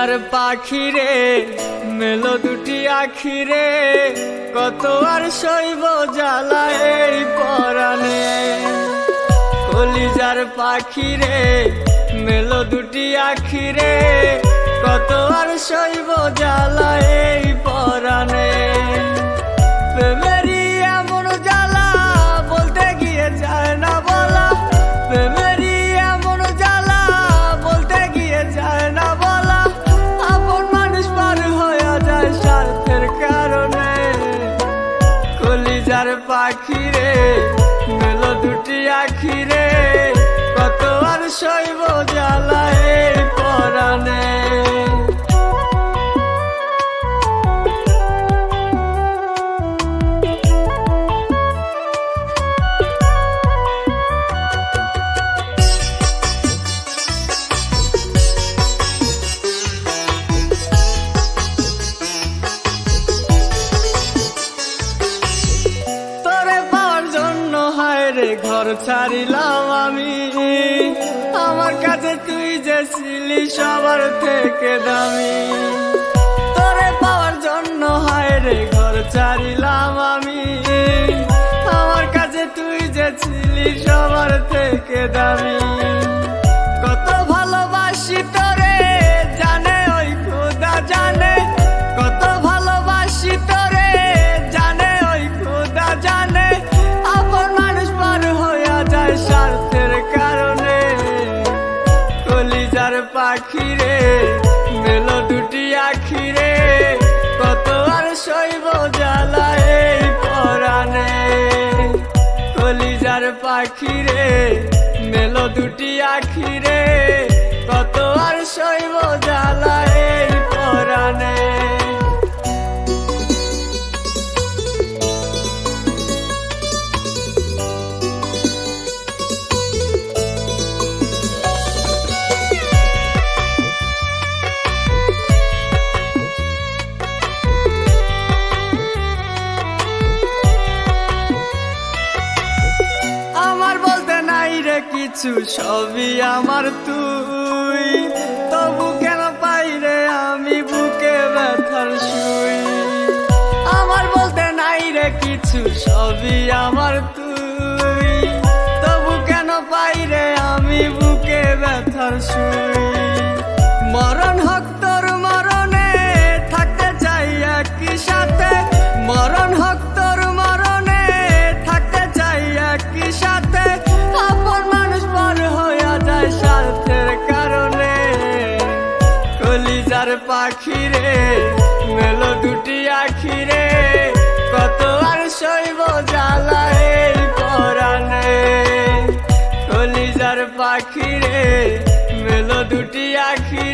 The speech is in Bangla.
কলিজার পাখি রে মেলো দুটি আখি রে, কত আর সইব জ্বালা এই পরাণে। কলিজার পাখি রে মেলো দুটি আখি রে, কত আর সইব জ্বালা এই পরাণে। প্রেমেরই এমন জ্বালা বলতে গিয়ে যায় না বলা, প্রেমেরই এমন জ্বালা বলতে গিয়ে যায় না বলা। আপন মানুষ পার হয়ে যায় স্বার্থের কারণে। কলিজার পাখি রে মেলো দুটি আখি রে, কত আর সইব জ্বালা এই পরাণে। ঘর ছাড়িলাম আমি, আমার কাছে তুই যে ছিলি সবার থেকে দামি। তোরে পাওয়ার জন্য হায় রে ঘর ছাড়িলাম আমি, আমার কাছে তুই যে ছিলি সবার থেকে দামি। কত ভালোবাসি তোরে জানে ওই খোদা জানে, কত ভালোবাসি তোরে জানে ওই খোদা জানে। আপন মানুষ পার হইয়া যায় স্বার্থের কারণে। কলিজার পাখি রে মেলো দুটি আখি রে, কত আর সইব জ্বালা এই পরাণে। কলিজার পাখি রে মেলো দুটি আখি রে, কত আর সইব জ্বালা এই পরাণে। কিছু সবই আমার তুই, তবু কেন পাই রে আমি বুকে ব্যথার শুই। আমার বলতে নাই রে কিছু সবই আমার তুই, তবু কেন পাই রে আমি বুকে ব্যথার শুই। মরণ হোক তোর মরণে থাকতে চাই একই সাথে, মরণ হোক তোর মরণে থাকতে চাই একই সাথে। আপন মানুষ পার হইয়া যায় স্বার্থের কারণে। কলিজার পাখি রে মেলো দুটি আখি রে, কত আর সইব জ্বালা এই পরাণে। কলিজার পাখি রে মেলো দুটি আখি